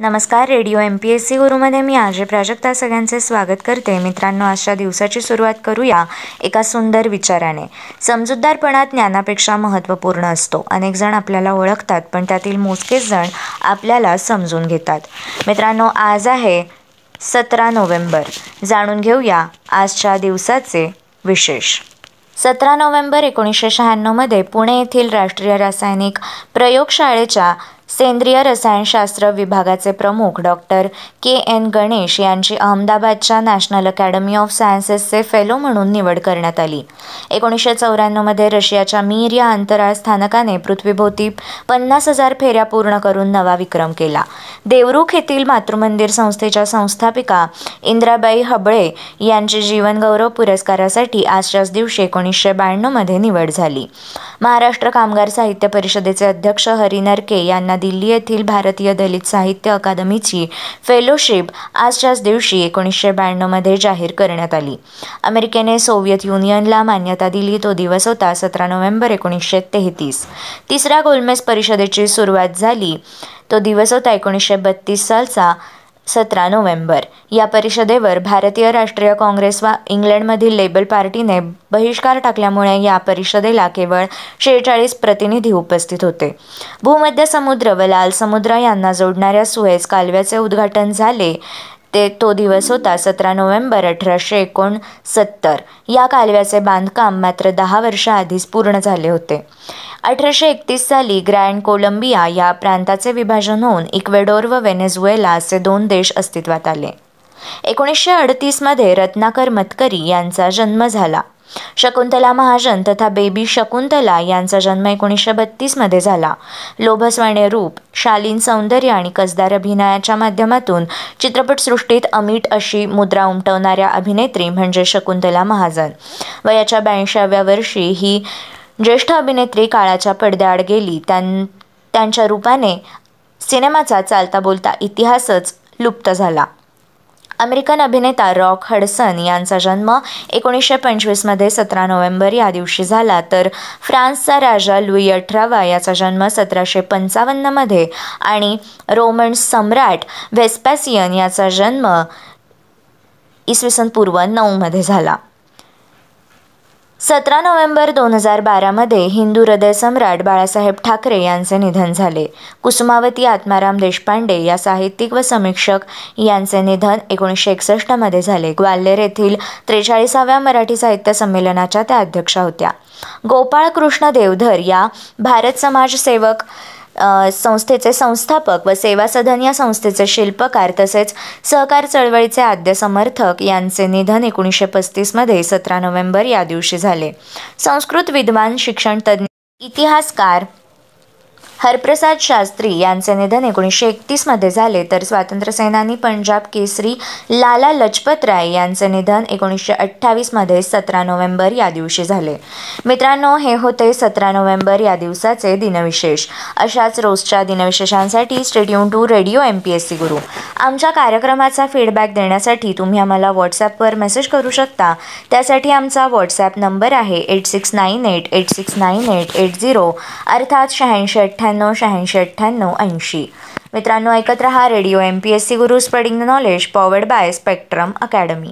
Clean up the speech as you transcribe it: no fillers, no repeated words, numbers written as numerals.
नमस्कार. Radio MPSC गुरुमध्ये मी आजे प्राजक्ता सगळ्यांचे स्वागत करते. मित्रांनो, आजच्या दिवसाची सुरुवात करूया एका सुंदर विचाराने. समजूतदारपणा ज्ञानापेक्षा महत्त्वपूर्ण असतो. अनेक जण आपल्याला ओळखतात, पण त्यातील मोजकेच जण आपल्याला समजून घेतात. मित्रांनो, आज आहे 17 नोव्हेंबर. जाणून घेऊया आजच्या दिवसाचे विशेष. 17 नोव्हेंबर 1996 पुणे येथील राष्ट्रीय रासायनिक प्रयोगशाळेच्या सेंद्रिय रसायनशास्त्र विभागाचे प्रमुख डॉक्टर KN गणेश यांची अहमदाबादच्या नॅशनल अकॅडमी ऑफ सायन्सेसचे फेलो म्हणून निवड करण्यात आली. 1994 रशियाच्या मीर या अंतराळ स्थानकाने पृथ्वीभोवती 50,000 फेऱ्या पूर्ण करून नवा विक्रम केला. देवरुख येथील मातृमंदिर संस्थेच्या संस्थापिका इंद्राबाई हबळे यांची जीवनगौरव पुरस्कारासाठी आजच्याच दिवशी 1992 निवड झाली. महाराष्ट्र कामगार साहित्य परिषदेचे अध्यक्ष हरी नरके यांना दिल्ली येथील भारतीय दलित साहित्य अकादमीची फेलोशिप आजच्याच दिवशी 1992 जाहीर करण्यात आली. अमेरिकेने सोव्हिएत युनियनला मान्यता दिली तो दिवस होता 17 नोव्हेंबर 1933. तिसऱ्या गोलमेज परिषदेची सुरुवात झाली तो दिवस होता 1932 सालचा 17 नोव्हेंबर. या परिषदेवर भारतीय राष्ट्रीय काँग्रेस व इंग्लंडमधील लेबर पार्टीने बहिष्कार टाकल्यामुळे या परिषदेला केवळ 46 प्रतिनिधी उपस्थित होते. भूमध्य समुद्र व लाल समुद्र यांना जोडणाऱ्या सुएझ कालव्याचे उद्घाटन झाले तो दिवस होता 17 नोव्हेंबर 1869. या कालव्याचे बांधकाम मात्र 10 वर्षाआधीच पूर्ण झाले होते. 1831 साली ग्रँड कोलंबिया या प्रांताचे विभाजन होऊन इक्वेडोर व व्हेनेझुएला असे 2 देश अस्तित्वात आले. 1938 रत्नाकर मतकरी यांचा जन्म झाला. शकुंतला महाजन तथा बेबी शकुंतला यांचा जन्म 1932 झाला. लोभसवाणे रूप, शालीन सौंदर्य आणि कसदार अभिनयाच्या माध्यमातून चित्रपटसृष्टीत अमीट अशी मुद्रा उमटवणाऱ्या अभिनेत्री म्हणजे शकुंतला महाजन. वयाच्या 82व्या वर्षी ही ज्येष्ठ अभिनेत्री काळाच्या पडद्याआड गेली. त्यांच्या रूपाने सिनेमाचा चालता बोलता इतिहासच लुप्त झाला. अमेरिकन अभिनेता रॉक हडसन यांचा जन्म 1925 17 नोव्हेंबर या दिवशी झाला, तर फ्रान्सचा राजा लुई 18 याचा जन्म 1755 आणि रोमन सम्राट व्हेस्पॅसियन याचा जन्म इसवी पूर्व 9 झाला. 17 नोव्हेंबर 2012 हिंदू हृदय सम्राट बाळासाहेब ठाकरे यांचे निधन झाले. कुसुमावती आत्माराम देशपांडे या साहित्यिक व समीक्षक यांचे निधन 1961 झाले. ग्वाल्हेर येथील 43व्या मराठी साहित्य संमेलनाच्या त्या अध्यक्षा होत्या. गोपाळ कृष्ण देवधर या भारत समाज सेवक संस्थेचे संस्थापक व सेवा सदन या संस्थेचे शिल्पकार तसेच सहकार चळवळीचे आद्य समर्थक यांचे निधन 1935 17 नोव्हेंबर या दिवशी झाले. संस्कृत विद्वान, शिक्षण तज्ज्ञ, इतिहासकार हरप्रसाद शास्त्री यांचे निधन 1931 झाले, तर स्वातंत्र्यसेनानी पंजाब केसरी लाला लजपत राय यांचे निधन 1928 17 नोव्हेंबर या दिवशी झाले. मित्रांनो, हे होते 17 नोव्हेंबर या दिवसाचे दिनविशेष. अशाच रोजच्या दिनविशेषांसाठी stay tune to radio MPSC Guru. आमच्या कार्यक्रमाचा फीडबॅक देण्यासाठी तुम्ही आम्हाला व्हॉट्सॲपवर मेसेज करू शकता. त्यासाठी आमचा व्हॉट्सॲप नंबर आहे 8698869880 अर्थात 8698869880. मित्रांनो, ऐकत रहा radio MPSC Guru, spreading the knowledge, powered by spectrum academy.